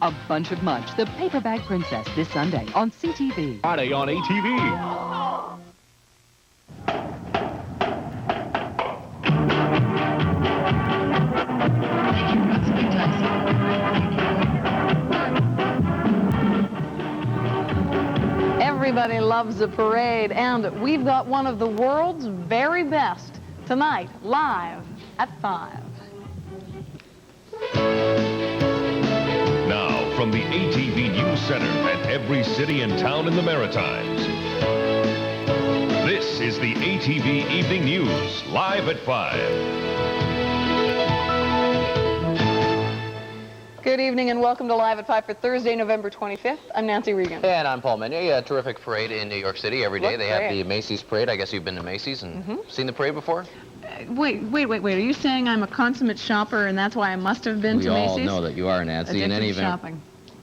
A Bunch of Munch, the Paper Bag Princess, this Sunday on CTV. Friday on ATV. Everybody loves a parade, and we've got one of the world's very best tonight, live at 5. Now, from the ATV News Center at every city and town in the Maritimes, this is the ATV Evening News, live at 5. Good evening and welcome to Live at 5 for Thursday, November 25th. I'm Nancy Regan. And I'm Paul Mennier. Yeah, terrific parade in New York City every day. They have the Macy's parade. I guess you've been to Macy's and seen the parade before? Wait. Are you saying I'm a consummate shopper and that's why I must have been to Macy's? We all know that you are, Nancy. In any event, shopping.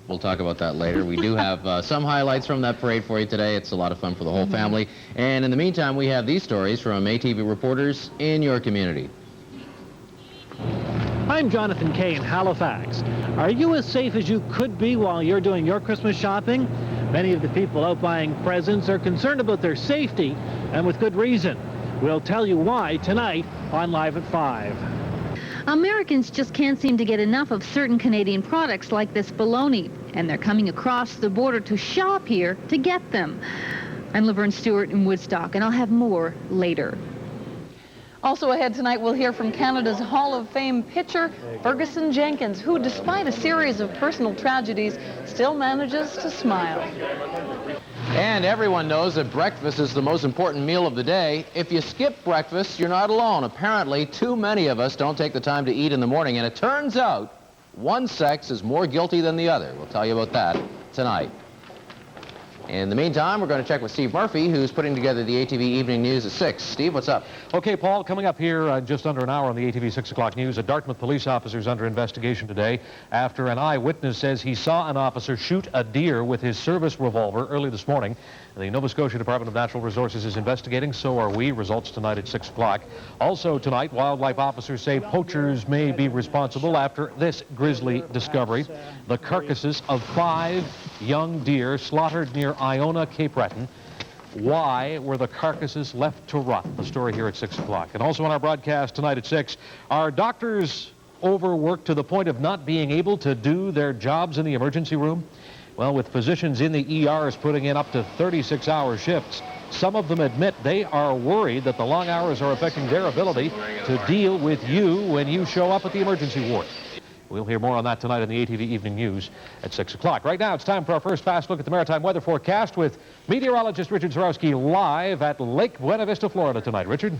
We'll talk about that later. We do have some highlights from that parade for you today. It's a lot of fun for the whole family. And in the meantime, we have these stories from ATV reporters in your community. I'm Jonathan Kay in Halifax. Are you as safe as you could be while you're doing your Christmas shopping? Many of the people out buying presents are concerned about their safety, and with good reason. We'll tell you why tonight on Live at 5. Americans just can't seem to get enough of certain Canadian products like this bologna, and they're coming across the border to shop here to get them. I'm Laverne Stewart in Woodstock, and I'll have more later. Also ahead tonight, we'll hear from Canada's Hall of Fame pitcher, Ferguson Jenkins, who, despite a series of personal tragedies, still manages to smile. And everyone knows that breakfast is the most important meal of the day. If you skip breakfast, you're not alone. Apparently, too many of us don't take the time to eat in the morning, and it turns out one sex is more guilty than the other. We'll tell you about that tonight. In the meantime, we're going to check with Steve Murphy, who's putting together the ATV Evening News at 6. Steve, what's up? Okay, Paul, coming up here just under an hour on the ATV 6 o'clock news, a Dartmouth police officer is under investigation today after an eyewitness says he saw an officer shoot a deer with his service revolver early this morning. The Nova Scotia Department of Natural Resources is investigating, so are we. Results tonight at 6 o'clock. Also tonight, wildlife officers say poachers may be responsible after this grisly discovery. The carcasses of 5 young deer slaughtered near Iona, Cape Breton. Why were the carcasses left to rot? The story here at 6 o'clock. And also on our broadcast tonight at 6, are doctors overworked to the point of not being able to do their jobs in the emergency room? Well, with physicians in the ERs putting in up to 36-hour shifts, some of them admit they are worried that the long hours are affecting their ability to deal with you when you show up at the emergency ward. We'll hear more on that tonight in the ATV Evening News at 6 o'clock. Right now, it's time for our first fast look at the maritime weather forecast with meteorologist Richard Zurawski live at Lake Buena Vista, Florida tonight. Richard?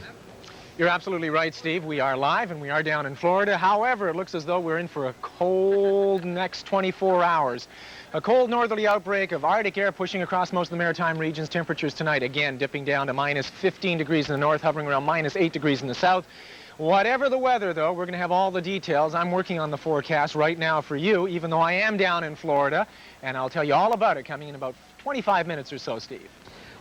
You're absolutely right, Steve. We are live, and we are down in Florida. However, it looks as though we're in for a cold next 24 hours. A cold northerly outbreak of Arctic air pushing across most of the maritime regions. Temperatures tonight, again, dipping down to minus 15 degrees in the north, hovering around minus 8 degrees in the south. Whatever the weather, though, we're going to have all the details. I'm working on the forecast right now for you, even though I am down in Florida, and I'll tell you all about it coming in about 25 minutes or so, Steve.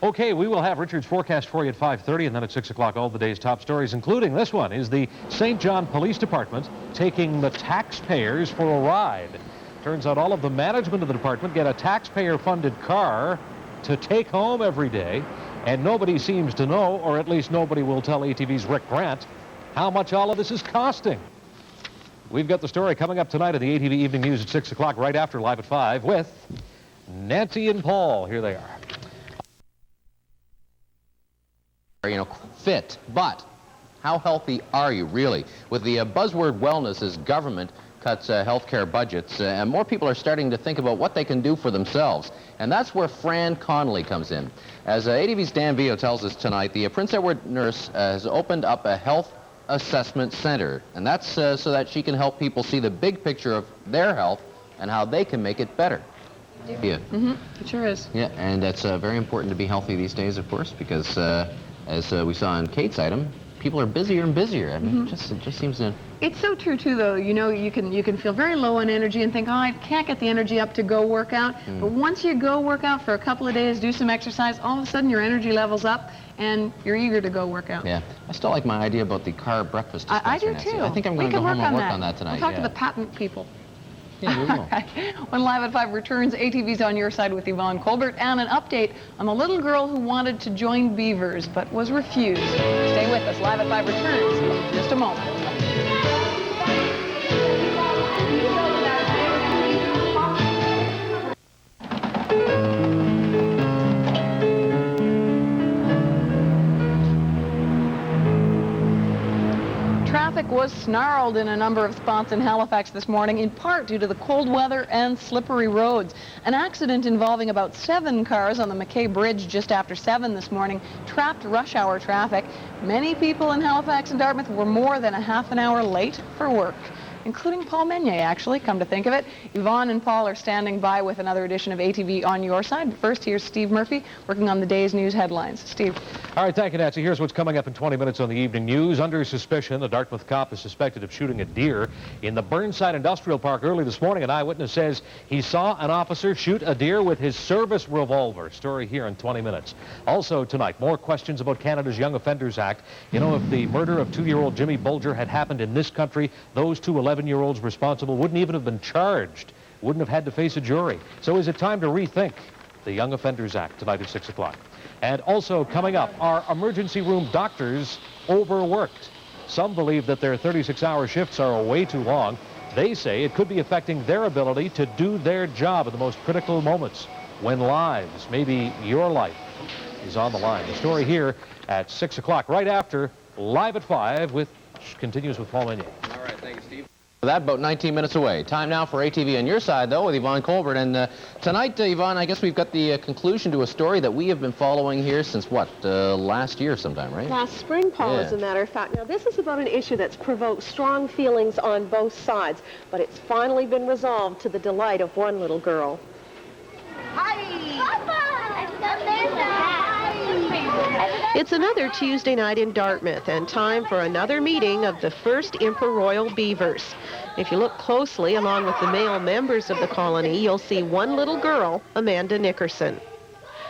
Okay, we will have Richard's forecast for you at 5:30, and then at 6 o'clock, all the day's top stories, including this one. Is the St. John Police Department taking the taxpayers for a ride? Turns out all of the management of the department get a taxpayer-funded car to take home every day, and nobody seems to know, or at least nobody will tell ATV's Rick Grant, how much all of this is costing. We've got the story coming up tonight at the ATV Evening News at 6 o'clock, right after Live at 5, with Nancy and Paul. Here they are. Fit, but how healthy are you really? With the buzzword wellness as government cuts healthcare budgets, and more people are starting to think about what they can do for themselves. And that's where Fran Connolly comes in. As ATV's Dan Vio tells us tonight, the Prince Edward nurse has opened up a health assessment center, and that's so that she can help people see the big picture of their health and how they can make it better. Yeah. It sure is. Yeah, and it's very important to be healthy these days, of course, because as we saw in Kate's item, people are busier and busier. I mean, it just seems to... It's so true, too, though. You know, you can feel very low on energy and think, oh, I can't get the energy up to go work out. But once you go work out for a couple of days, do some exercise, all of a sudden your energy level's up and you're eager to go work out. Yeah. I still like my idea about the car breakfast dispenser. I do, Nancy. too. I think I'm going to go home and work on that tonight. We'll talk to the patent people. Yeah, move along. Right. When Live at 5 returns, ATV's on your side with Yvonne Colbert and an update on the little girl who wanted to join beavers but was refused. Stay with us. Live at 5 returns in just a moment. Traffic was snarled in a number of spots in Halifax this morning, in part due to the cold weather and slippery roads. An accident involving about 7 cars on the McKay Bridge just after 7 this morning trapped rush hour traffic. Many people in Halifax and Dartmouth were more than a half an hour late for work, including Paul Mennier, actually, come to think of it. Yvonne and Paul are standing by with another edition of ATV on your side. But first, here's Steve Murphy working on the day's news headlines. Steve. All right, thank you, Nancy. Here's what's coming up in 20 minutes on the evening news. Under suspicion, a Dartmouth cop is suspected of shooting a deer in the Burnside Industrial Park early this morning. An eyewitness says he saw an officer shoot a deer with his service revolver. Story here in 20 minutes. Also tonight, more questions about Canada's Young Offenders Act. You know, if the murder of 2-year-old Jimmy Bolger had happened in this country, those 2 11-year-olds responsible wouldn't even have been charged, wouldn't have had to face a jury. So is it time to rethink the Young Offenders Act tonight at 6 o'clock? And also coming up, are emergency room doctors overworked? Some believe that their 36-hour shifts are way too long. They say it could be affecting their ability to do their job at the most critical moments when lives, maybe your life, is on the line. The story here at 6 o'clock, right after Live at 5, which continues with Paul Mennier. All right, thank you, Steve. That about 19 minutes away. Time now for ATV on your side, though, with Yvonne Colbert. And tonight, Yvonne, I guess we've got the conclusion to a story that we have been following here since, what, last year sometime, right? Last spring, Paul, as a matter of fact. Now, this is about an issue that's provoked strong feelings on both sides, but it's finally been resolved to the delight of one little girl. It's another Tuesday night in Dartmouth, and time for another meeting of the first Emperor Royal Beavers. If you look closely, along with the male members of the colony, you'll see one little girl, Amanda Nickerson.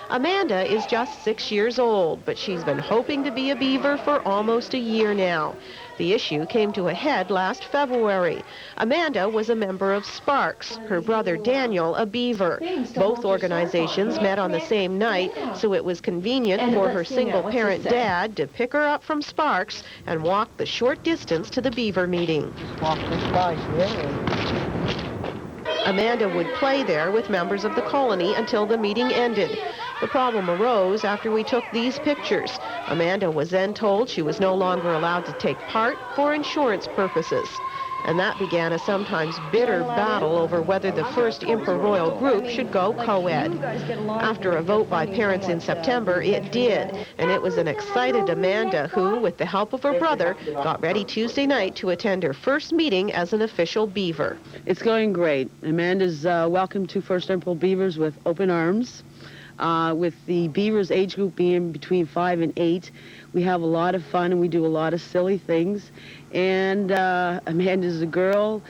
Amanda is just 6 years old, but she's been hoping to be a beaver for almost a year now. The issue came to a head last February. Amanda was a member of Sparks, her brother Daniel a beaver. Both organizations met on the same night, so it was convenient for her single-parent dad to pick her up from Sparks and walk the short distance to the beaver meeting. Amanda would play there with members of the colony until the meeting ended. The problem arose after we took these pictures. Amanda was then told she was no longer allowed to take part for insurance purposes. And that began a sometimes bitter battle over whether the first Emperor Royal group should go co-ed. After a vote by parents in September, it did, and it was an excited Amanda who, with the help of her brother, got ready Tuesday night to attend her first meeting as an official beaver. It's going great. Amanda's welcomed to First Emperor Beavers with open arms. With the beavers age group being between 5 and 8, we have a lot of fun and we do a lot of silly things. And Amanda's a girl.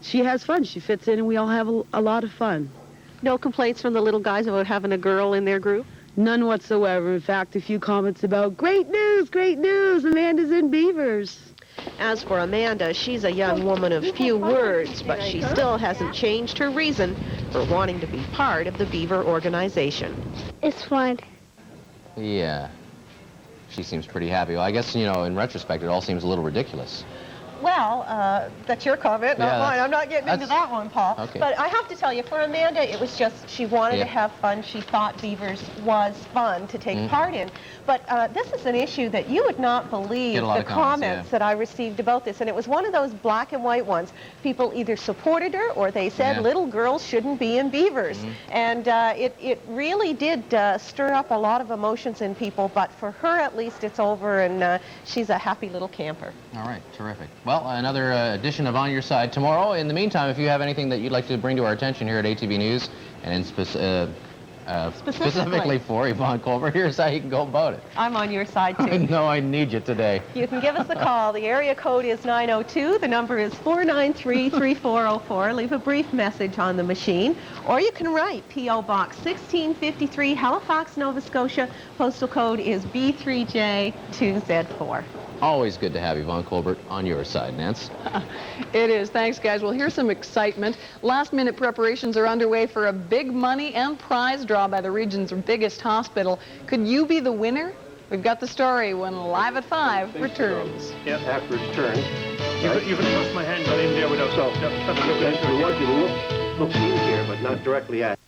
She has fun. She fits in and we all have a lot of fun. No complaints from the little guys about having a girl in their group? None whatsoever. In fact, a few comments about, great news, Amanda's in Beavers. As for Amanda, she's a young woman of few words, but she still hasn't changed her reason for wanting to be part of the Beaver organization. It's fun. Yeah. She seems pretty happy. Well, I guess, you know, in retrospect, it all seems a little ridiculous. Well, that's your comment, not mine. I'm not getting into that one, Paul. Okay. But I have to tell you, for Amanda, it was just she wanted to have fun. She thought Beavers was fun to take part in. But this is an issue that you would not believe the comments that I received about this. And it was one of those black and white ones. People either supported her or they said little girls shouldn't be in Beavers. And it really did stir up a lot of emotions in people. But for her, at least, it's over, and she's a happy little camper. All right, terrific. Well, another edition of On Your Side tomorrow. In the meantime, if you have anything that you'd like to bring to our attention here at ATV News, and specifically for Yvonne Colbert, here's how you can go about it. I'm on your side, too. I know I need you today. You can give us a call. The area code is 902. The number is 493-3404. Leave a brief message on the machine. Or you can write P.O. Box 1653, Halifax, Nova Scotia. Postal code is B3J2Z4. Always good to have Yvonne Colbert on your side, Nance. It is. Thanks, guys. Well, here's some excitement. Last-minute preparations are underway for a big money and prize draw by the region's biggest hospital. Could you be the winner? We've got the story when Live at 5 returns. Yep, after its turn. You can trust my hand got in there without... So, we want you to look in here, but not directly at.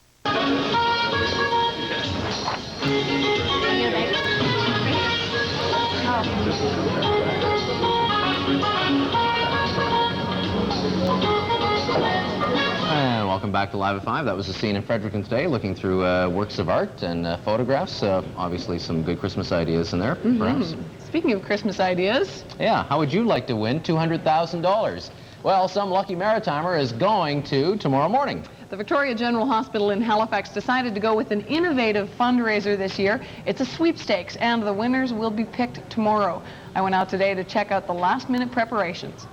And welcome back to Live at 5. That was a scene in Fredericton today, looking through works of art and photographs. Obviously some good Christmas ideas in there, perhaps. Speaking of Christmas ideas. Yeah, how would you like to win $200,000? Well, some lucky Maritimer is going to tomorrow morning. The Victoria General Hospital in Halifax decided to go with an innovative fundraiser this year. It's a sweepstakes, and the winners will be picked tomorrow. I went out today to check out the last-minute preparations.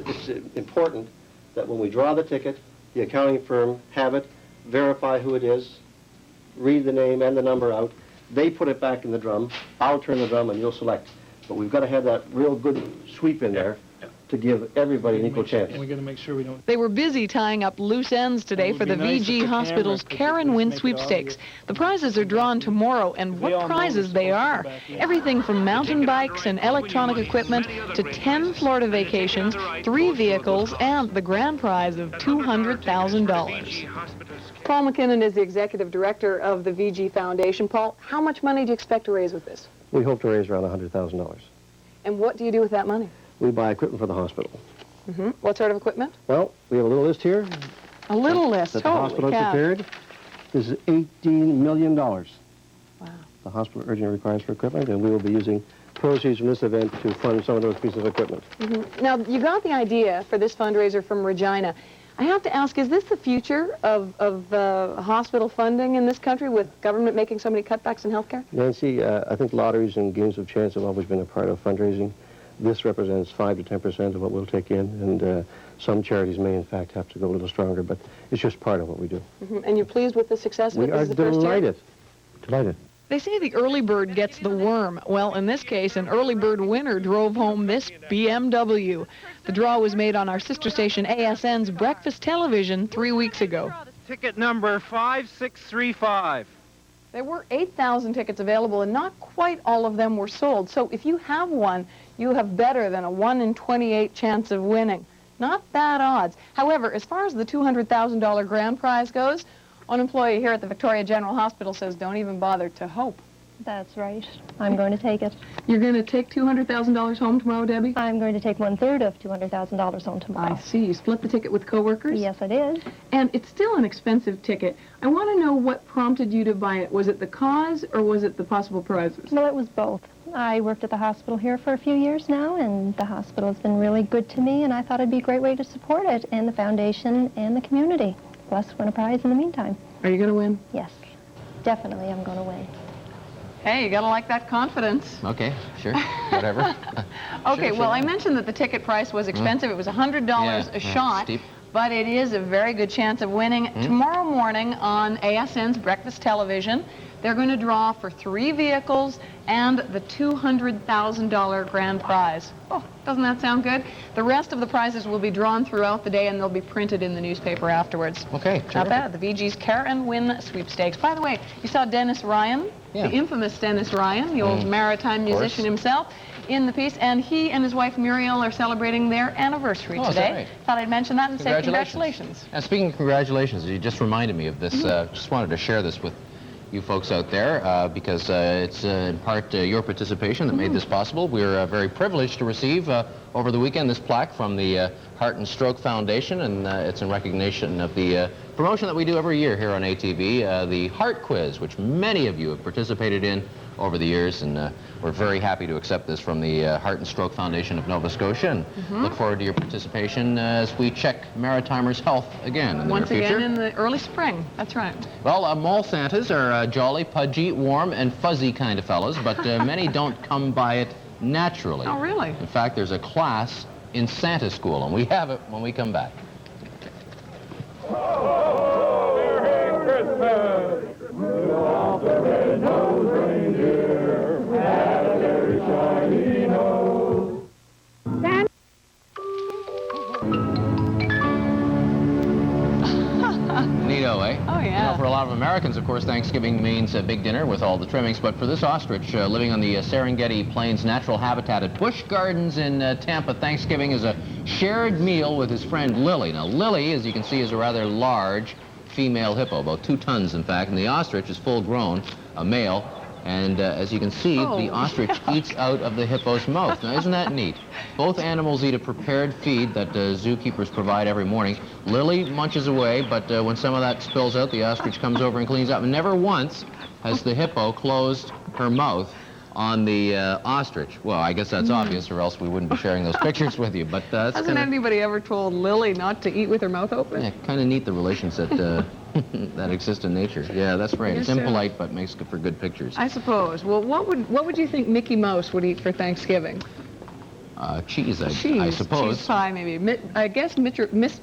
It's important that when we draw the ticket, the accounting firm have it, verify who it is, read the name and the number out. They put it back in the drum. I'll turn the drum and you'll select. But we've got to have that real good sweep in there to give everybody an equal chance. And we're going to make sure we don't... They were busy tying up loose ends today for the VG Hospital's Karen Win sweepstakes. The prizes are drawn tomorrow, and what prizes they are. Everything from mountain bikes and electronic equipment to 10 Florida vacations, 3 vehicles, and the grand prize of $200,000. Paul McKinnon is the executive director of the VG Foundation. Paul, how much money do you expect to raise with this? We hope to raise around $100,000. And what do you do with that money? We buy equipment for the hospital. What sort of equipment? Well, we have a little list here. A little list. That the hospital has prepared. This is $18 million. Wow. The hospital urgently requires for equipment, and we will be using proceeds from this event to fund some of those pieces of equipment. Now, you got the idea for this fundraiser from Regina. I have to ask, is this the future of hospital funding in this country, with government making so many cutbacks in health care? Nancy, I think lotteries and games of chance have always been a part of fundraising. This represents 5 to 10% of what we'll take in, and some charities may, in fact, have to go a little stronger, but it's just part of what we do. And you're pleased with the success of it? We are delighted. Delighted. They say the early bird gets the worm. Well, in this case, an early bird winner drove home this BMW. The draw was made on our sister station ASN's Breakfast Television 3 weeks ago. Ticket number 5635. There were 8,000 tickets available, and not quite all of them were sold. So if you have one, you have better than a 1 in 28 chance of winning. Not bad odds. However, as far as the $200,000 grand prize goes, one employee here at the Victoria General Hospital says don't even bother to hope. That's right. I'm going to take it. You're going to take $200,000 home tomorrow, Debbie? I'm going to take 1/3 of $200,000 home tomorrow. I see. You split the ticket with coworkers? Yes, I did. And it's still an expensive ticket. I want to know what prompted you to buy it. Was it the cause or was it the possible prizes? Well, it was both. I worked at the hospital here for a few years now, and the hospital has been really good to me, and I thought it'd be a great way to support it and the foundation and the community, plus win a prize in the meantime. Are you going to win? Yes. Definitely I'm going to win. Hey, you got to like that confidence. Okay, sure, whatever. Okay, well, I mentioned that the ticket price was expensive. It was $100 a shot. Steep. But it is a very good chance of winning. Tomorrow morning on ASN's Breakfast Television, they're going to draw for 3 vehicles and the $200,000 grand prize. Oh, doesn't that sound good? The rest of the prizes will be drawn throughout the day, and they'll be printed in the newspaper afterwards. Okay, Not bad. The VG's Karen Win sweepstakes. By the way, you saw Dennis Ryan, the infamous Dennis Ryan, the old maritime musician himself, in the piece, and he and his wife Muriel are celebrating their anniversary today. Is that right? Thought I'd mention that and say congratulations. And speaking of congratulations, you just reminded me of this. Just wanted to share this with you folks out there because it's in part your participation that made this possible. We're very privileged to receive over the weekend this plaque from the Heart and Stroke Foundation, and it's in recognition of the promotion that we do every year here on ATV, the Heart Quiz, which many of you have participated in over the years, and we're very happy to accept this from the Heart and Stroke Foundation of Nova Scotia, and look forward to your participation as we check Maritimers' health again in the near future. Once again in the early spring, that's right. Well, mall Santas are jolly, pudgy, warm, and fuzzy kind of fellas, but many don't come by it naturally. Oh, really? In fact, there's a class in Santa School, and we have it when we come back. Merry Christmas! Rudolph the red-nosed reindeer had a very shiny nose. way. Oh, yeah. You know, for a lot of Americans, of course, Thanksgiving means a big dinner with all the trimmings, but for this ostrich living on the Serengeti Plains natural habitat at Busch Gardens in Tampa, Thanksgiving is a shared meal with his friend Lily. Now, Lily, as you can see, is a rather large female hippo, about 2 tons, in fact, and the ostrich is full-grown, a male. And as you can see, the ostrich eats out of the hippo's mouth. Now, isn't that neat? Both animals eat a prepared feed that zookeepers provide every morning. Lily munches away, but when some of that spills out, the ostrich comes over and cleans up. And never once has the hippo closed her mouth on the ostrich. Well, I guess that's obvious, or else we wouldn't be sharing those pictures with you. But that's Hasn't anybody ever told Lily not to eat with her mouth open? Yeah, kind of neat, the relations that that exist in nature. Yeah, that's right. It's impolite, but makes for good pictures. I suppose. Well, what would you think Mickey Mouse would eat for Thanksgiving? Cheese, I suppose. Cheese pie, maybe. I guess Miss.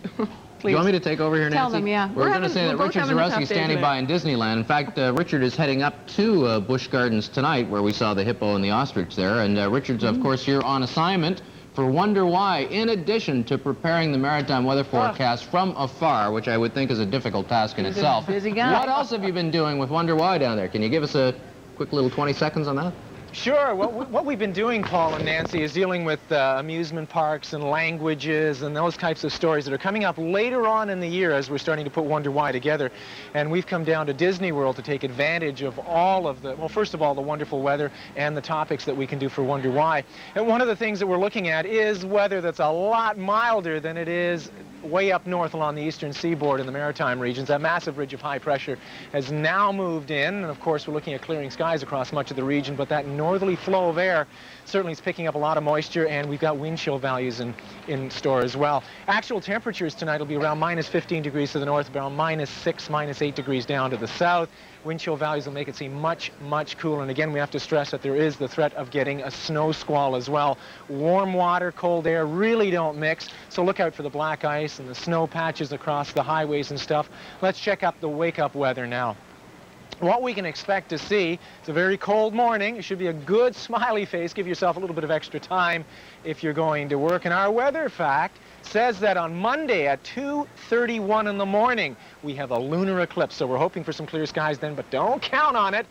Please. You want me to take over here, Nancy? Tell them, yeah. We're going to say that Richard Zurawski is standing by in Disneyland. In fact, Richard is heading up to Busch Gardens tonight, where we saw the hippo and the ostrich there. And Richard's, of course, here on assignment for Wonder Why, in addition to preparing the maritime weather forecast from afar, which I would think is a difficult task in itself. Busy guy. What else have you been doing with Wonder Why down there? Can you give us a quick little 20 seconds on that? Sure. What we've been doing, Paul and Nancy, is dealing with amusement parks and languages and those types of stories that are coming up later on in the year as we're starting to put Wonder Why together. And we've come down to Disney World to take advantage of all of the, well, first of all, the wonderful weather and the topics that we can do for Wonder Why. And one of the things that we're looking at is weather that's a lot milder than it is way up north along the eastern seaboard in the maritime regions. That massive ridge of high pressure has now moved in, and of course we're looking at clearing skies across much of the region, but that northerly flow of air certainly is picking up a lot of moisture, and we've got wind chill values in store as well. Actual temperatures tonight will be around -15 degrees to the north, around -6, -8 degrees down to the south. Wind chill values will make it seem much, much cooler. And again, we have to stress that there is the threat of getting a snow squall as well. Warm water, cold air really don't mix, so look out for the black ice and the snow patches across the highways and stuff. Let's check out the wake-up weather now. What we can expect to see, it's a very cold morning. It should be a good smiley face. Give yourself a little bit of extra time if you're going to work. And our weather fact says that on Monday at 2:31 in the morning, we have a lunar eclipse. So we're hoping for some clear skies then, but don't count on it,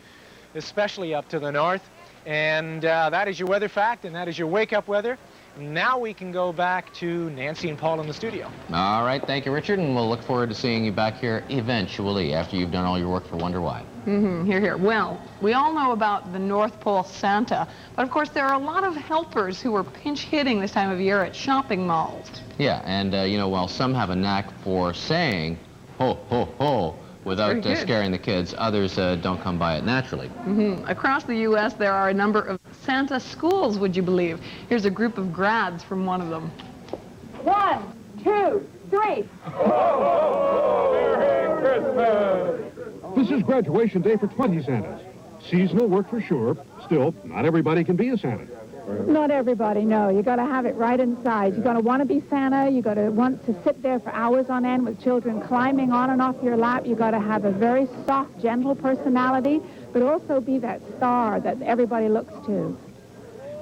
especially up to the north. And that is your weather fact, and that is your wake-up weather. Now we can go back to Nancy and Paul in the studio. All right, thank you, Richard, and we'll look forward to seeing you back here eventually after you've done all your work for Wonder Why. Hear, hear. Well, we all know about the North Pole Santa, but of course there are a lot of helpers who are pinch hitting this time of year at shopping malls. Yeah, and you know, while some have a knack for saying ho, ho, ho, without scaring the kids, others don't come by it naturally. Across the U.S., there are a number of Santa schools, would you believe? Here's a group of grads from one of them. 1, 2, 3. Merry Christmas! This is graduation day for 20 Santas. Seasonal work for sure. Still, not everybody can be a Santa. Not everybody, no. You got to have it right inside. You got to want to be Santa. You got to want to sit there for hours on end with children climbing on and off your lap. You got to have a very soft, gentle personality, but also be that star that everybody looks to.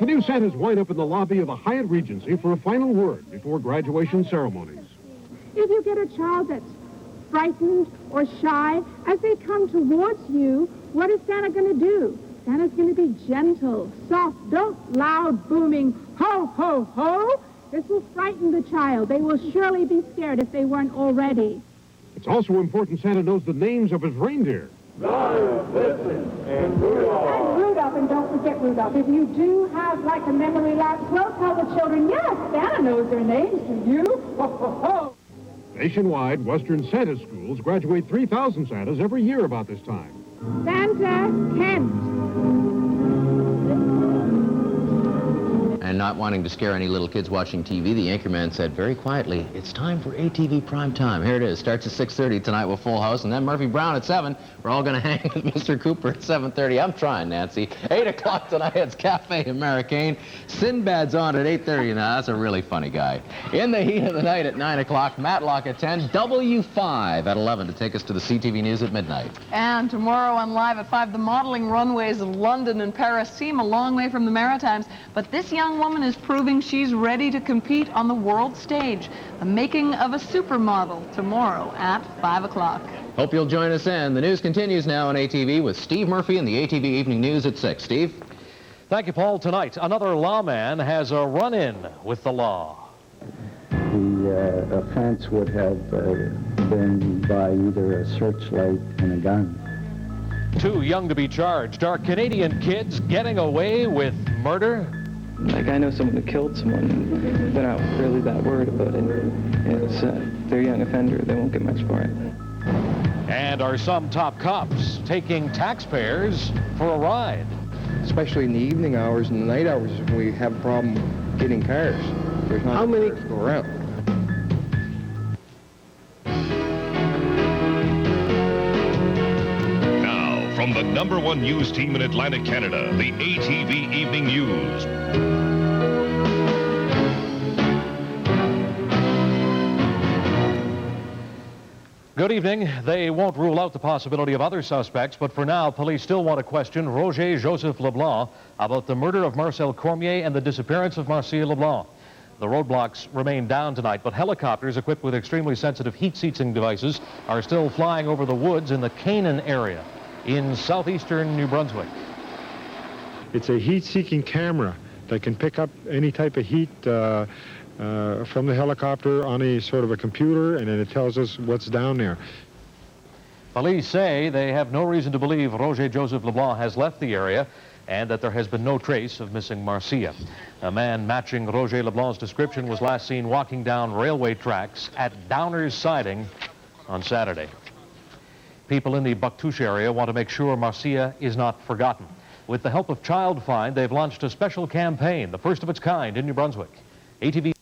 The new Santas wind up in the lobby of the Hyatt Regency for a final word before graduation ceremonies. If you get a child that's frightened or shy, as they come towards you, what is Santa going to do? Santa's going to be gentle, soft, don't loud, booming, ho, ho, ho. This will frighten the child. They will surely be scared if they weren't already. It's also important Santa knows the names of his reindeer. Donald, listen, and Rudolph. And Rudolph, and don't forget Rudolph. If you do have like a memory lapse, well, tell the children, yes, Santa knows their names. Do you? Ho, ho, ho. Nationwide, Western Santa schools graduate 3,000 Santas every year about this time. Santa Kent. And not wanting to scare any little kids watching TV, the anchorman said very quietly, it's time for ATV prime time. Here it is. Starts at 6:30 tonight with Full House, and then Murphy Brown at 7. We're all going to hang with Mr. Cooper at 7:30. I'm trying, Nancy. 8 o'clock tonight, it's Cafe Americain. Sinbad's on at 8:30. Now, that's a really funny guy. In the heat of the night at 9 o'clock, Matlock at 10, W5 at 11 to take us to the CTV News at midnight. And tomorrow on Live at 5, the modeling runways of London and Paris seem a long way from the Maritimes, but this young woman is proving she's ready to compete on the world stage. The making of a supermodel tomorrow at 5 o'clock. Hope you'll join us then. The news continues now on ATV with Steve Murphy and the ATV Evening News at 6. Steve? Thank you, Paul. Tonight, another lawman has a run-in with the law. The offense would have been by either a searchlight and a gun. Too young to be charged. Are Canadian kids getting away with murder? Like, I know someone who killed someone. They're not really that worried about it. It's, they're a young offender. They won't get much for it. And are some top cops taking taxpayers for a ride? Especially in the evening hours and the night hours when we have a problem getting cars. There's not enough cars to go around. Now, from the #1 news team in Atlantic Canada, the ATV Evening News. Good evening. They won't rule out the possibility of other suspects, but for now, police still want to question Roger Joseph Leblanc about the murder of Marcel Cormier and the disappearance of Marcia Leblanc. The roadblocks remain down tonight, but helicopters equipped with extremely sensitive heat-seeking devices are still flying over the woods in the Canaan area in southeastern New Brunswick. It's a heat-seeking camera that can pick up any type of heat from the helicopter on a sort of a computer, and then it tells us what's down there. Police say they have no reason to believe Roger Joseph Leblanc has left the area and that there has been no trace of missing Marcia. A man matching Roger Leblanc's description was last seen walking down railway tracks at Downers Siding on Saturday. People in the Bucktouche area want to make sure Marcia is not forgotten. With the help of Child Find, they've launched a special campaign, the first of its kind in New Brunswick. ATV